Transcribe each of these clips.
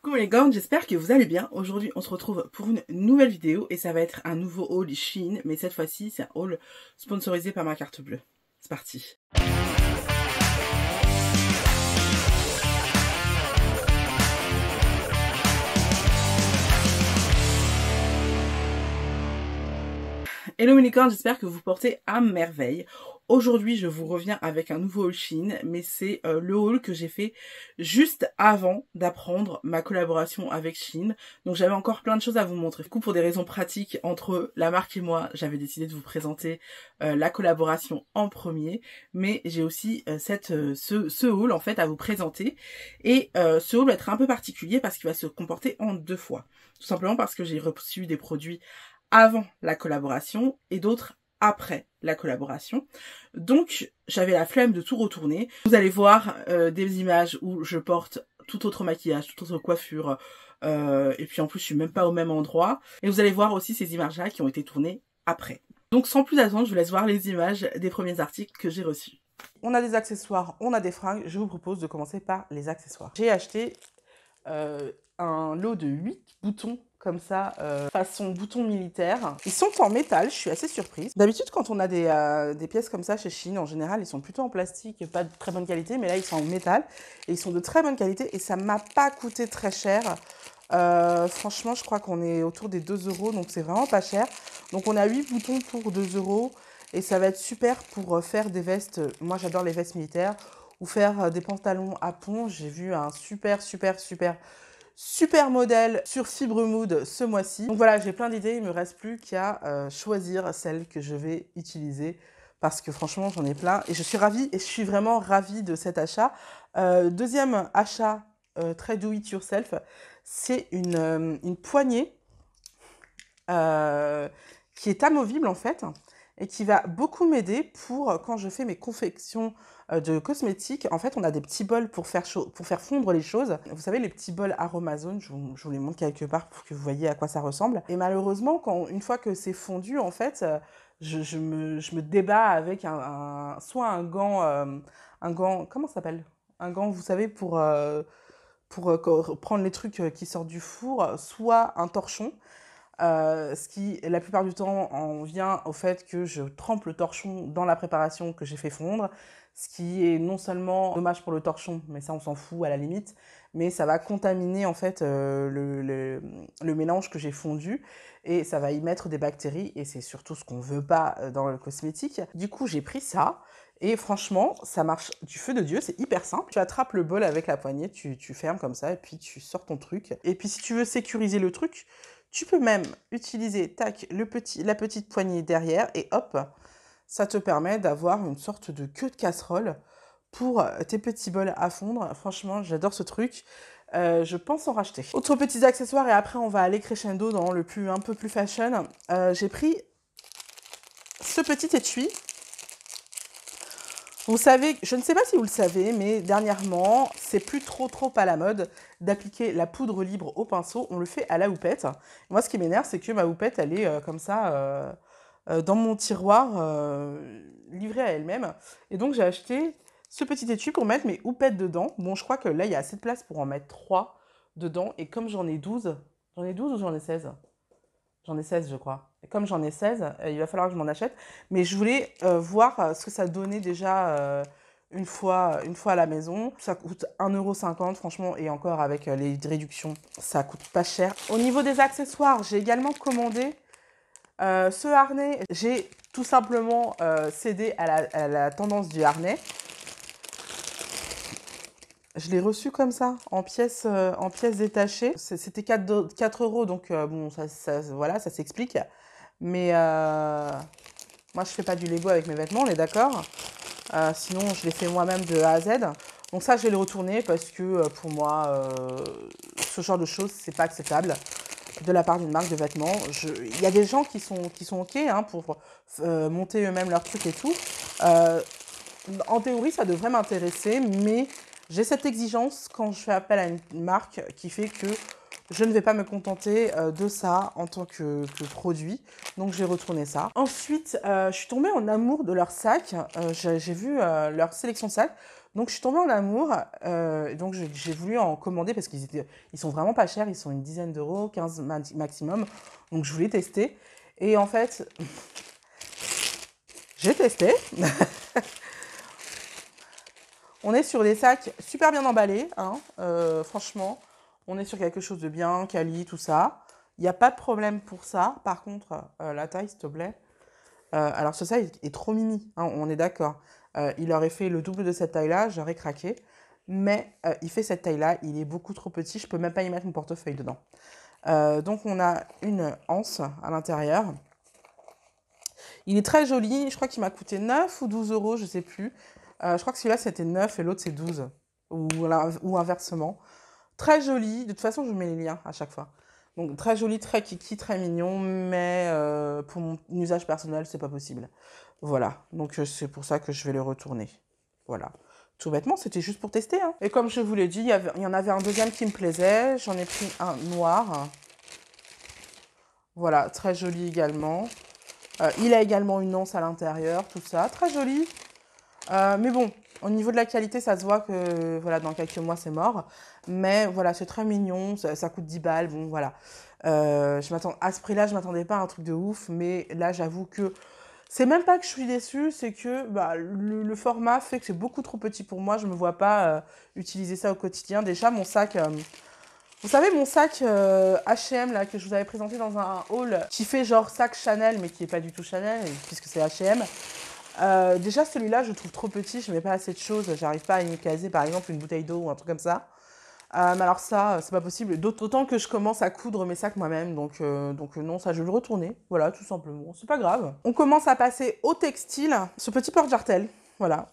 Coucou les gars, j'espère que vous allez bien. Aujourd'hui on se retrouve pour une nouvelle vidéo et ça va être un nouveau haul Shein, mais cette fois-ci c'est un haul sponsorisé par ma carte bleue. C'est parti. Hello mes licornes, j'espère que vous portez à merveille. Aujourd'hui je vous reviens avec un nouveau haul Shein, mais c'est le haul que j'ai fait juste avant d'apprendre ma collaboration avec Shein. Donc j'avais encore plein de choses à vous montrer. Du coup, pour des raisons pratiques, entre la marque et moi, j'avais décidé de vous présenter la collaboration en premier. Mais j'ai aussi ce haul en fait à vous présenter. Et ce haul va être un peu particulier parce qu'il va se comporter en deux fois. Tout simplement parce que j'ai reçu des produits avant la collaboration et d'autres après la collaboration. Donc j'avais la flemme de tout retourner. Vous allez voir des images où je porte tout autre maquillage, toute autre coiffure, et puis en plus je suis même pas au même endroit. Et vous allez voir aussi ces images-là qui ont été tournées après. Donc sans plus attendre, je vous laisse voir les images des premiers articles que j'ai reçus. On a des accessoires, on a des fringues. Je vous propose de commencer par les accessoires. J'ai acheté un lot de 8 boutons comme ça, façon bouton militaire. Ils sont en métal, je suis assez surprise. D'habitude, quand on a des pièces comme ça chez Shein, en général, ils sont plutôt en plastique, pas de très bonne qualité, mais là, ils sont en métal. Et ils sont de très bonne qualité et ça m'a pas coûté très cher. Franchement, je crois qu'on est autour des 2 €, donc c'est vraiment pas cher. Donc on a 8 boutons pour 2 € et ça va être super pour faire des vestes. Moi, j'adore les vestes militaires ou faire des pantalons à pont. J'ai vu un super modèle sur Fibremood ce mois-ci. Donc voilà, j'ai plein d'idées, il me reste plus qu'à choisir celle que je vais utiliser parce que franchement j'en ai plein et je suis ravie et je suis vraiment ravie de cet achat. Deuxième achat très do it yourself, c'est une poignée qui est amovible en fait et qui va beaucoup m'aider pour quand je fais mes confections de cosmétiques. En fait, on a des petits bols pour faire fondre les choses. Vous savez, les petits bols Aromazone, je vous les montre quelque part pour que vous voyez à quoi ça ressemble. Et malheureusement, une fois que c'est fondu, en fait, je me débat avec soit un gant, comment ça s'appelle? Un gant, vous savez, pour prendre les trucs qui sortent du four, soit un torchon. Ce qui, la plupart du temps, en vient au fait que je trempe le torchon dans la préparation que j'ai fait fondre, ce qui est non seulement dommage pour le torchon, mais ça on s'en fout à la limite, mais ça va contaminer en fait le mélange que j'ai fondu et ça va y mettre des bactéries et c'est surtout ce qu'on veut pas dans le cosmétique. Du coup j'ai pris ça et franchement ça marche du feu de Dieu, c'est hyper simple. Tu attrapes le bol avec la poignée, tu fermes comme ça et puis tu sors ton truc. Et puis si tu veux sécuriser le truc, tu peux même utiliser tac, la petite poignée derrière et hop, ça te permet d'avoir une sorte de queue de casserole pour tes petits bols à fondre. Franchement, j'adore ce truc. Je pense en racheter. Autres petits accessoires et après on va aller crescendo dans un peu plus fashion. J'ai pris ce petit étui. Vous savez, je ne sais pas si vous le savez, mais dernièrement, c'est plus trop à la mode d'appliquer la poudre libre au pinceau. On le fait à la houppette. Moi, ce qui m'énerve, c'est que ma houppette, elle est comme ça dans mon tiroir, livrée à elle-même. Et donc, j'ai acheté ce petit étui pour mettre mes houpettes dedans. Bon, je crois que là, il y a assez de place pour en mettre 3 dedans. Et comme j'en ai 12 ou j'en ai 16 ? J'en ai 16, je crois. Et comme j'en ai 16, il va falloir que je m'en achète. Mais je voulais voir ce que ça donnait déjà une fois à la maison. Ça coûte 1,50 €, franchement. Et encore, avec les réductions, ça coûte pas cher. Au niveau des accessoires, j'ai également commandé ce harnais. J'ai tout simplement cédé à la tendance du harnais. Je l'ai reçu comme ça, en pièces détachées. C'était 4 €, donc bon, voilà, ça s'explique. Mais moi, je fais pas du Lego avec mes vêtements, on est d'accord. Sinon, je les fais moi-même de A à Z. Donc ça, je vais le retourner parce que pour moi, ce genre de choses, c'est pas acceptable de la part d'une marque de vêtements. Il y a des gens qui sont OK hein, pour monter eux-mêmes leurs trucs et tout. En théorie, ça devrait m'intéresser, mais j'ai cette exigence quand je fais appel à une marque qui fait que je ne vais pas me contenter de ça en tant que produit. Donc, j'ai retourné ça. Ensuite, je suis tombée en amour de leurs sacs. J'ai vu leur sélection de sacs. Donc je suis tombée en amour, donc j'ai voulu en commander parce ils sont vraiment pas chers, ils sont une dizaine d'euros, 15 maximum. Donc je voulais tester. Et en fait, j'ai testé. On est sur des sacs super bien emballés, hein, franchement. On est sur quelque chose de bien, quali, tout ça. Il n'y a pas de problème pour ça. Par contre, la taille, s'il te plaît. Alors ce sac est trop mini, hein, on est d'accord. Il aurait fait le double de cette taille-là, j'aurais craqué. Mais il fait cette taille-là, il est beaucoup trop petit, je peux même pas y mettre mon portefeuille dedans. Donc on a une anse à l'intérieur. Il est très joli, je crois qu'il m'a coûté 9 ou 12 euros, je sais plus. Je crois que celui-là c'était 9 et l'autre c'est 12, ou inversement. Très joli, de toute façon je mets les liens à chaque fois. Donc très joli, très kiki, très mignon, mais pour mon usage personnel c'est pas possible. Voilà, donc c'est pour ça que je vais le retourner. Voilà. Tout bêtement, c'était juste pour tester. Hein. Et comme je vous l'ai dit, il y en avait un deuxième qui me plaisait. J'en ai pris un noir. Voilà, très joli également. Il a également une anse à l'intérieur, tout ça. Très joli. Mais bon, au niveau de la qualité, ça se voit que voilà, dans quelques mois, c'est mort. Mais voilà, c'est très mignon. Ça coûte 10 balles. Bon, voilà. À ce prix-là, je ne m'attendais pas à un truc de ouf. Mais là, j'avoue que c'est même pas que je suis déçue, c'est que bah, le format fait que c'est beaucoup trop petit pour moi. Je ne me vois pas utiliser ça au quotidien. Déjà, mon sac... vous savez, mon sac H&M là, que je vous avais présenté dans un haul, qui fait genre sac Chanel, mais qui n'est pas du tout Chanel, puisque c'est H&M. Déjà, celui-là, je le trouve trop petit. Je ne mets pas assez de choses. J'arrive pas à y caser, par exemple, une bouteille d'eau ou un truc comme ça. Mais alors ça, c'est pas possible. D'autant que je commence à coudre mes sacs moi-même. Donc non, ça, je vais le retourner. Voilà, tout simplement. C'est pas grave. On commence à passer au textile. Ce petit porte-jartel, voilà,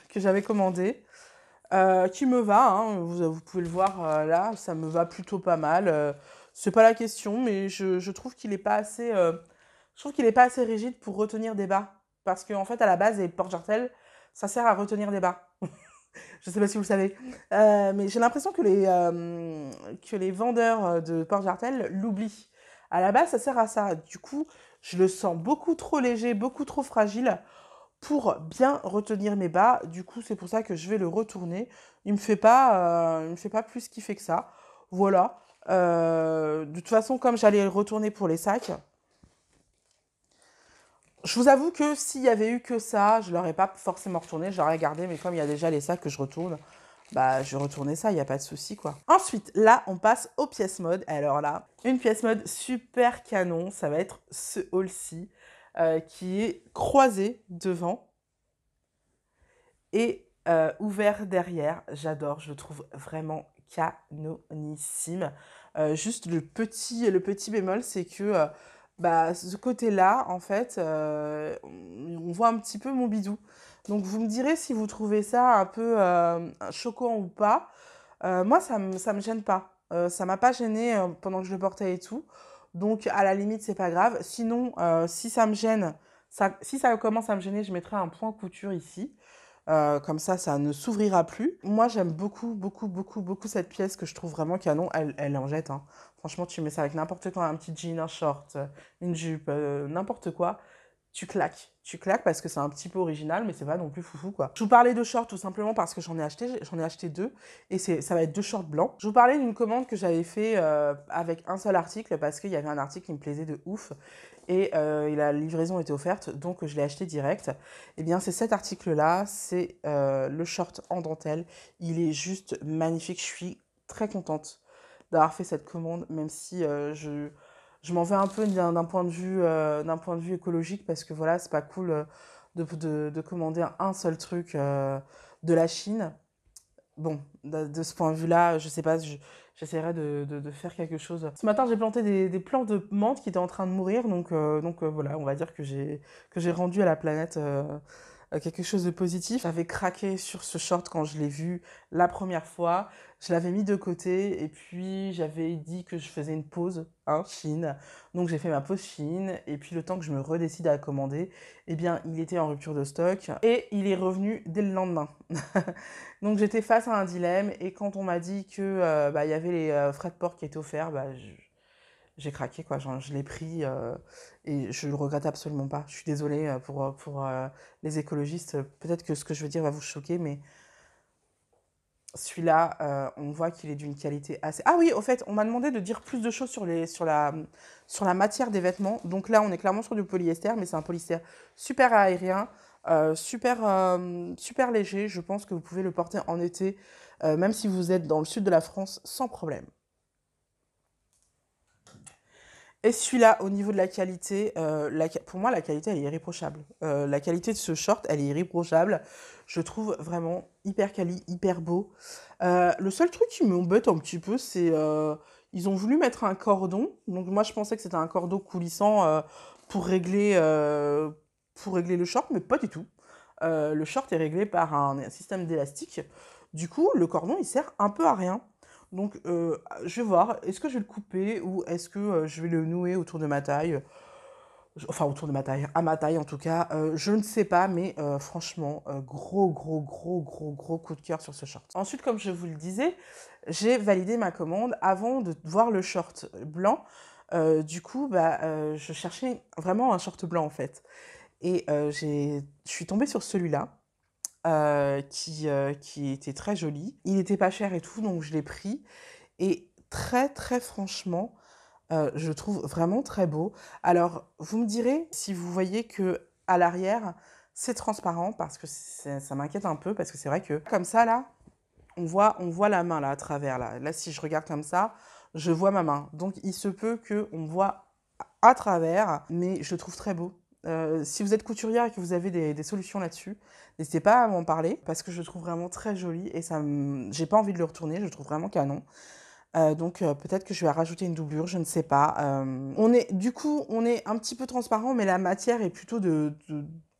que j'avais commandé. Qui me va, hein. Vous pouvez le voir là, ça me va plutôt pas mal. C'est pas la question, mais je trouve qu'il est pas assez, je trouve qu'il est pas assez rigide pour retenir des bas. Parce qu'en fait, à la base, les porte-jartels, ça sert à retenir des bas. Je sais pas si vous le savez. Mais j'ai l'impression que les vendeurs de porte-jartels l'oublient. À la base, ça sert à ça. Du coup, je le sens beaucoup trop léger, beaucoup trop fragile pour bien retenir mes bas. Du coup, c'est pour ça que je vais le retourner. Il me fait pas plus kiffer que ça. Voilà. De toute façon, comme j'allais le retourner pour les sacs, je vous avoue que s'il y avait eu que ça, je l'aurais pas forcément retourné, je l'aurais gardé, mais comme il y a déjà les sacs que je retourne, bah je vais retourner ça, il n'y a pas de souci quoi. Ensuite, là, on passe aux pièces mode. Alors là, une pièce mode super canon, ça va être ce haul-ci, qui est croisé devant et ouvert derrière. J'adore, je le trouve vraiment canonissime. Juste le petit bémol, c'est que bah, ce côté-là, en fait, on voit un petit peu mon bidou. Donc vous me direz si vous trouvez ça un peu choquant ou pas. Moi, ça me gêne pas. Ça m'a pas gêné pendant que je le portais et tout. Donc à la limite, c'est pas grave. Sinon, si ça me gêne, si ça commence à me gêner, je mettrai un point couture ici. Comme ça ne s'ouvrira plus. Moi, j'aime beaucoup, beaucoup, beaucoup, beaucoup cette pièce que je trouve vraiment canon. Elle en jette, hein. Franchement, tu mets ça avec n'importe quoi, un petit jean, un short, une jupe, n'importe quoi. Tu claques. Tu claques parce que c'est un petit peu original, mais c'est pas non plus foufou, quoi. Je vous parlais de shorts tout simplement parce que j'en ai acheté deux. Et ça va être deux shorts blancs. Je vous parlais d'une commande que j'avais fait avec un seul article parce qu'il y avait un article qui me plaisait de ouf. Et la livraison était offerte, donc je l'ai acheté direct. Eh bien, c'est cet article-là, c'est le short en dentelle. Il est juste magnifique, je suis très contente d'avoir fait cette commande, même si je m'en vais un peu d'un point de vue écologique, parce que voilà, c'est pas cool de commander un seul truc de la Chine. Bon, de ce point de vue-là, je sais pas, j'essaierai de faire quelque chose. Ce matin, j'ai planté des plants de menthe qui étaient en train de mourir, donc voilà, on va dire que j'ai rendu à la planète quelque chose de positif. J'avais craqué sur ce short quand je l'ai vu la première fois. Je l'avais mis de côté et puis j'avais dit que je faisais une pause, hein, Chine. Donc j'ai fait ma pause Chine et puis le temps que je me redécide à commander, eh bien il était en rupture de stock et il est revenu dès le lendemain. Donc j'étais face à un dilemme et quand on m'a dit que bah, y avait les frais de port qui étaient offerts, bah, j'ai craqué quoi, genre, je l'ai pris et je le regrette absolument pas. Je suis désolée pour les écologistes, peut-être que ce que je veux dire va vous choquer, mais Celui-là, on voit qu'il est d'une qualité assez... Ah oui, au fait, on m'a demandé de dire plus de choses sur la matière des vêtements. Donc là, on est clairement sur du polyester, mais c'est un polyester super aérien, super léger. Je pense que vous pouvez le porter en été, même si vous êtes dans le sud de la France, sans problème. Et celui-là, au niveau de la qualité, pour moi, la qualité, elle est irréprochable. La qualité de ce short, elle est irréprochable. Je trouve vraiment hyper quali, hyper beau. Le seul truc qui m'embête un petit peu, c'est ils ont voulu mettre un cordon. Donc moi, je pensais que c'était un cordon coulissant pour régler le short, mais pas du tout. Le short est réglé par un système d'élastique. Du coup, le cordon, il sert un peu à rien. Donc, je vais voir, est-ce que je vais le couper ou est-ce que je vais le nouer autour de ma taille? Enfin, autour de ma taille, à ma taille en tout cas. Je ne sais pas, mais franchement, gros coup de cœur sur ce short. Ensuite, comme je vous le disais, j'ai validé ma commande avant de voir le short blanc. Du coup, je cherchais vraiment un short blanc en fait. Et je suis tombée sur celui-là. Qui était très joli. Il était pas cher et tout, donc je l'ai pris. Et très franchement, je le trouve vraiment très beau. Alors, vous me direz si vous voyez que à l'arrière, c'est transparent parce que ça m'inquiète un peu parce que c'est vrai que comme ça là, on voit la main là à travers là. Là, si je regarde comme ça, je vois ma main. Donc, il se peut que on voit à travers, mais je le trouve très beau. Si vous êtes couturière et que vous avez des solutions là-dessus, n'hésitez pas à m'en parler parce que je le trouve vraiment très joli et j'ai pas envie de le retourner, je le trouve vraiment canon. Donc peut-être que je vais rajouter une doublure, je ne sais pas. Du coup, on est un petit peu transparent, mais la matière est plutôt de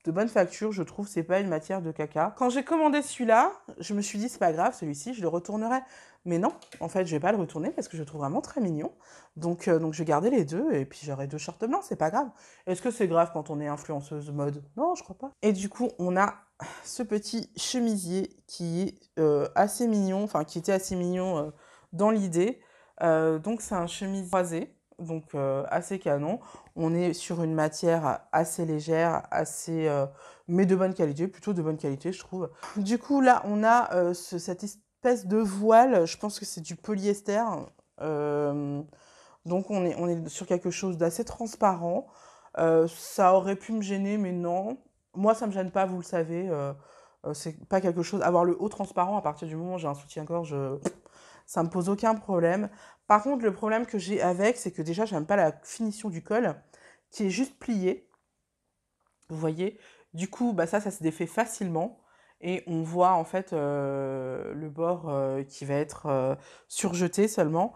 bonne facture, je trouve. C'est pas une matière de caca. Quand j'ai commandé celui-là, je me suis dit c'est pas grave, celui-ci, je le retournerai. Mais non, en fait, je vais pas le retourner parce que je le trouve vraiment très mignon. Donc je vais garder les deux et puis j'aurai deux shorts blancs, c'est pas grave. Est-ce que c'est grave quand on est influenceuse mode? Non, je crois pas. Et du coup, on a ce petit chemisier qui est assez mignon, enfin qui était assez mignon dans l'idée. Donc c'est un chemisier croisé, donc assez canon. On est sur une matière assez légère, mais de bonne qualité, plutôt de bonne qualité je trouve. Du coup là on a cette espèce de voile, je pense que c'est du polyester. Donc on est sur quelque chose d'assez transparent. Ça aurait pu me gêner mais non. Moi ça me gêne pas, vous le savez. C'est pas quelque chose... Avoir le haut transparent à partir du moment où j'ai un soutien-gorge... ça me pose aucun problème. Par contre, le problème que j'ai avec, c'est que déjà, j'aime pas la finition du col, qui est juste plié. Vous voyez? Du coup, ça se défait facilement. Et on voit en fait le bord qui va être surjeté seulement.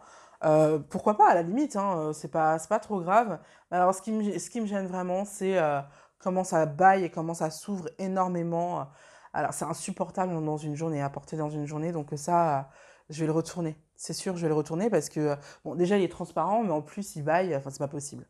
Pourquoi pas, à la limite, hein, c'est pas trop grave. Alors, ce qui me gêne vraiment, c'est comment ça baille et comment ça s'ouvre énormément. Alors, c'est insupportable dans une journée, à porter dans une journée. Donc ça, je vais le retourner. C'est sûr, je vais le retourner parce que, bon, déjà, il est transparent, mais en plus, il baille. Enfin, c'est pas possible.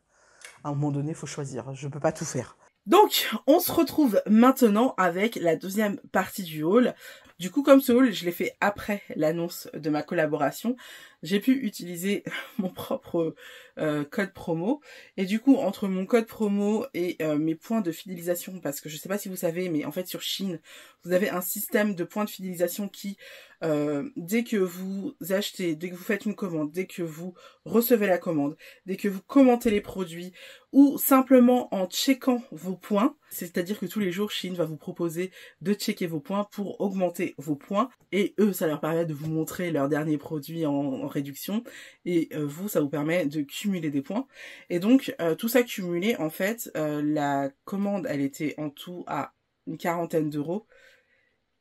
À un moment donné, il faut choisir. Je peux pas tout faire. Donc, on se retrouve maintenant avec la deuxième partie du haul. Du coup, comme ce haul, je l'ai fait après l'annonce de ma collaboration, j'ai pu utiliser mon propre code promo. Et du coup, entre mon code promo et mes points de fidélisation, parce que je sais pas si vous savez, mais en fait sur Shein, vous avez un système de points de fidélisation qui, dès que vous achetez, dès que vous faites une commande, dès que vous recevez la commande, dès que vous commentez les produits, ou simplement en checkant vos points, c'est-à-dire que tous les jours, Shein va vous proposer de checker vos points pour augmenter vos points, et eux, ça leur permet de vous montrer leurs derniers produits en réduction, et vous, ça vous permet de cumuler des points. Et donc, tout ça cumulé, en fait, la commande, elle était en tout à une quarantaine d'euros,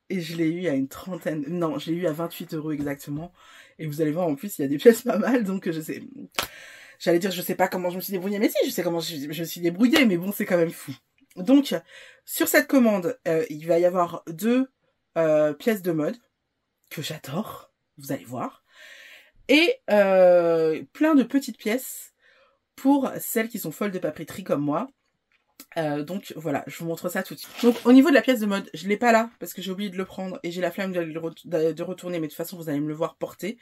et je l'ai eu à une trentaine, non, je l'ai eu à 28 euros exactement, et vous allez voir, en plus, il y a des pièces pas mal, donc je sais... J'allais dire, je sais pas comment je me suis débrouillée, mais si, je sais comment je me suis débrouillée, mais bon, c'est quand même fou. Donc, sur cette commande, il va y avoir deux pièces de mode, que j'adore, vous allez voir, et plein de petites pièces pour celles qui sont folles de papeterie comme moi. Donc voilà, je vous montre ça tout de suite. Donc au niveau de la pièce de mode, je l'ai pas là, parce que j'ai oublié de le prendre, et j'ai la flemme de retourner, mais de toute façon, vous allez me le voir porter.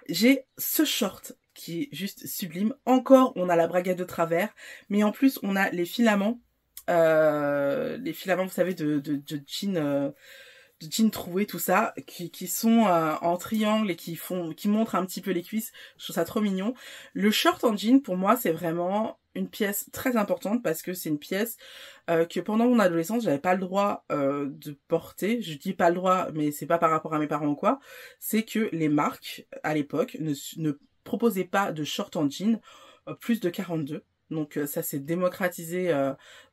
J'ai ce short qui est juste sublime. Encore, on a la braguette de travers, mais en plus, on a les filaments, vous savez, de jean jeans troués, tout ça, qui sont en triangle et qui montrent un petit peu les cuisses. Je trouve ça trop mignon. Le short en jean, pour moi, c'est vraiment une pièce très importante parce que c'est une pièce que pendant mon adolescence, j'avais pas le droit de porter. Je dis pas le droit, mais c'est pas par rapport à mes parents ou quoi. C'est que les marques, à l'époque, ne proposaient pas de short en jean plus de 42. Donc ça s'est démocratisé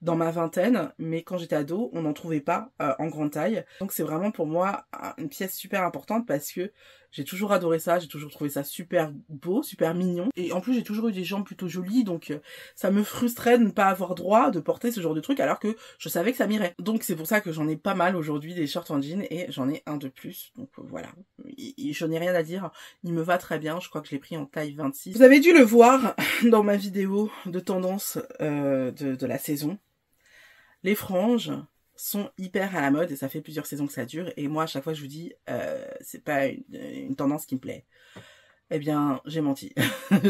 dans ma vingtaine, mais quand j'étais ado, on n'en trouvait pas en grande taille. Donc c'est vraiment pour moi une pièce super importante parce que j'ai toujours adoré ça, j'ai toujours trouvé ça super beau, super mignon. Et en plus j'ai toujours eu des jambes plutôt jolies, donc ça me frustrait de ne pas avoir droit de porter ce genre de truc alors que je savais que ça m'irait. Donc c'est pour ça que j'en ai pas mal aujourd'hui des shorts en jean et j'en ai un de plus. Donc voilà, je n'ai rien à dire, il me va très bien, je crois que je l'ai pris en taille 26. Vous avez dû le voir dans ma vidéo de tendance de la saison. Les franges sont hyper à la mode et ça fait plusieurs saisons que ça dure et moi à chaque fois je vous dis c'est pas une tendance qui me plaît. Eh bien j'ai menti.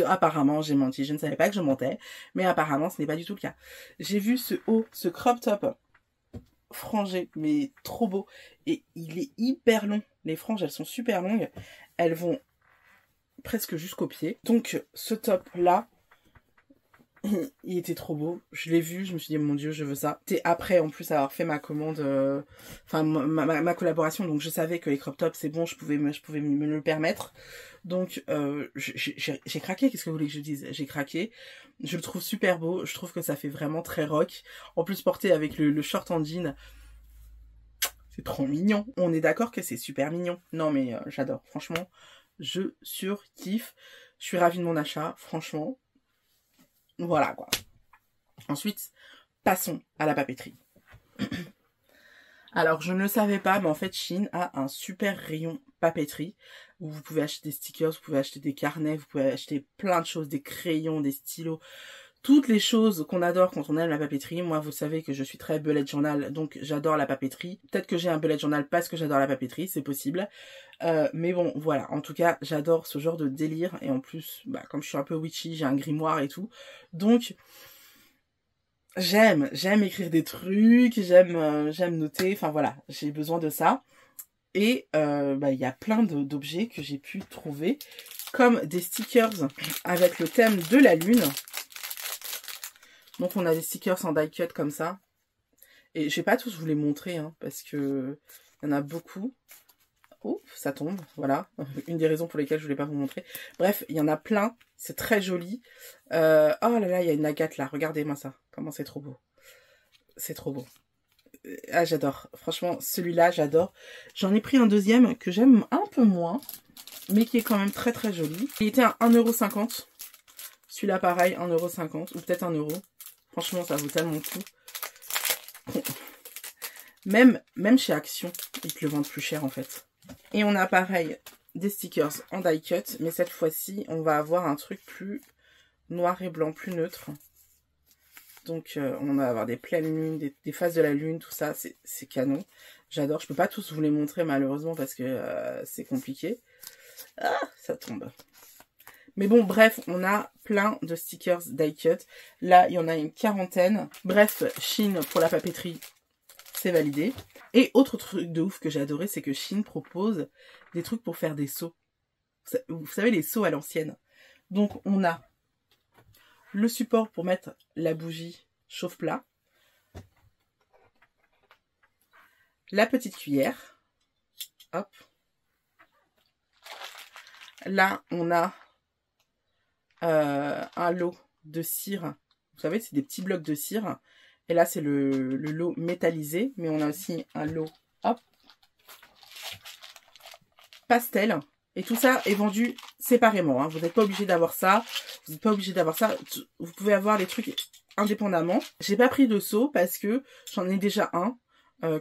Apparemment j'ai menti, je ne savais pas que je mentais, mais apparemment ce n'est pas du tout le cas. J'ai vu ce haut, ce crop top frangé, mais trop beau, et il est hyper long. Les franges elles sont super longues, elles vont presque jusqu'au pied. Donc ce top là, il était trop beau, je l'ai vu, je me suis dit mon dieu je veux ça. C'était après en plus avoir fait ma commande, enfin ma collaboration, donc je savais que les crop tops c'est bon, je pouvais me le permettre. Donc j'ai craqué, qu'est-ce que vous voulez que je dise, j'ai craqué. Je le trouve super beau, je trouve que ça fait vraiment très rock. En plus porté avec le short en jean, c'est trop mignon. On est d'accord que c'est super mignon. Non mais j'adore, franchement, je surkiffe. Je suis ravie de mon achat, franchement. Voilà quoi. Ensuite, passons à la papeterie. Alors, je ne le savais pas, mais en fait, Shein a un super rayon papeterie où vous pouvez acheter des stickers, vous pouvez acheter des carnets, vous pouvez acheter plein de choses, des crayons, des stylos, toutes les choses qu'on adore quand on aime la papeterie. Moi, vous savez que je suis très bullet journal, donc j'adore la papeterie. Peut-être que j'ai un bullet journal parce que j'adore la papeterie, c'est possible. Mais bon, voilà. En tout cas, j'adore ce genre de délire. Et en plus, bah, comme je suis un peu witchy, j'ai un grimoire et tout. Donc, j'aime écrire des trucs, j'aime noter. Enfin voilà, j'ai besoin de ça. Et bah, y a plein d'objets que j'ai pu trouver, comme des stickers avec le thème de la lune. Donc on a des stickers en die cut comme ça. Et je vais pas tous vous les montrer, hein, parce que il y en a beaucoup. Oh, ça tombe, voilà. Une des raisons pour lesquelles je voulais pas vous montrer. Bref, il y en a plein, c'est très joli. Oh là là, il y a une agate là, regardez-moi ça. Comment c'est trop beau. C'est trop beau. Ah, j'adore. Franchement, celui-là, j'adore. J'en ai pris un deuxième que j'aime un peu moins, mais qui est quand même très très joli. Il était à 1,50 €. Celui-là, pareil, 1,50 € ou peut-être 1 €. Franchement, ça vaut tellement le coup. Même chez Action, ils te le vendent plus cher en fait. Et on a pareil des stickers en die cut, mais cette fois-ci, on va avoir un truc plus noir et blanc, plus neutre. Donc, on va avoir des pleines lunes, des phases de la lune, tout ça, c'est canon. J'adore. Je peux pas tous vous les montrer malheureusement parce que c'est compliqué. Ah, ça tombe. Mais bon, bref, on a plein de stickers die cut. Là, il y en a une quarantaine. Bref, Shein pour la papeterie, c'est validé. Et autre truc de ouf que j'ai adoré, c'est que Shein propose des trucs pour faire des seaux. Vous savez, les seaux à l'ancienne. Donc, on a le support pour mettre la bougie chauffe-plat. La petite cuillère. Hop. Là, on a un lot de cire. Vous savez, c'est des petits blocs de cire. Et là, c'est le lot métallisé. Mais on a aussi un lot, hop, pastel. Et tout ça est vendu séparément. Hein. Vous n'êtes pas obligé d'avoir ça. Vous n'êtes pas obligé d'avoir ça. Vous pouvez avoir les trucs indépendamment. J'ai pas pris de seau parce que j'en ai déjà un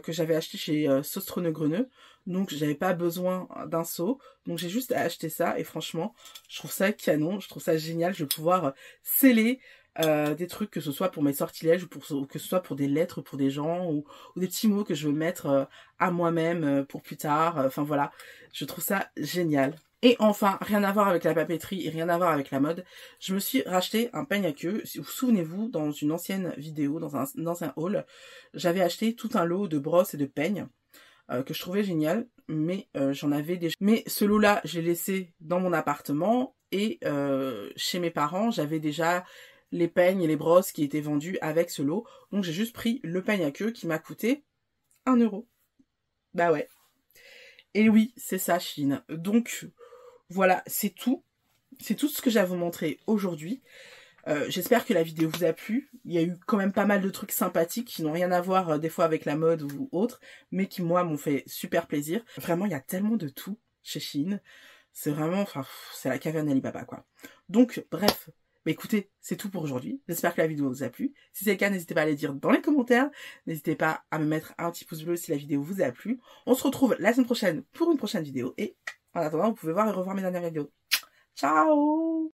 que j'avais acheté chez Sostreneux-Greneux. Donc, j'avais pas besoin d'un seau. Donc, j'ai juste acheté ça. Et franchement, je trouve ça canon. Je trouve ça génial. Je vais pouvoir sceller des trucs, que ce soit pour mes sortilèges ou que ce soit pour des lettres pour des gens ou des petits mots que je veux mettre à moi-même pour plus tard. Enfin, voilà. Je trouve ça génial. Et enfin, rien à voir avec la papeterie et rien à voir avec la mode, je me suis racheté un peigne à queue. Si vous vous souvenez-vous, dans une ancienne vidéo, dans un haul, j'avais acheté tout un lot de brosses et de peignes. que je trouvais génial, mais j'en avais déjà. Mais ce lot-là, j'ai laissé dans mon appartement et chez mes parents, j'avais déjà les peignes et les brosses qui étaient vendus avec ce lot. Donc j'ai juste pris le peigne à queue qui m'a coûté 1 €. Bah ouais. Et oui, c'est ça, Chine. Donc voilà, c'est tout. C'est tout ce que j'ai à vous montrer aujourd'hui. J'espère que la vidéo vous a plu. Il y a eu quand même pas mal de trucs sympathiques qui n'ont rien à voir des fois avec la mode ou autre, mais qui moi m'ont fait super plaisir. Vraiment, il y a tellement de tout chez Shein. C'est vraiment, enfin, c'est la caverne Alibaba quoi. Donc, bref, bah écoutez, c'est tout pour aujourd'hui. J'espère que la vidéo vous a plu. Si c'est le cas, n'hésitez pas à le dire dans les commentaires. N'hésitez pas à me mettre un petit pouce bleu si la vidéo vous a plu. On se retrouve la semaine prochaine pour une prochaine vidéo. Et en attendant, vous pouvez voir et revoir mes dernières vidéos. Ciao!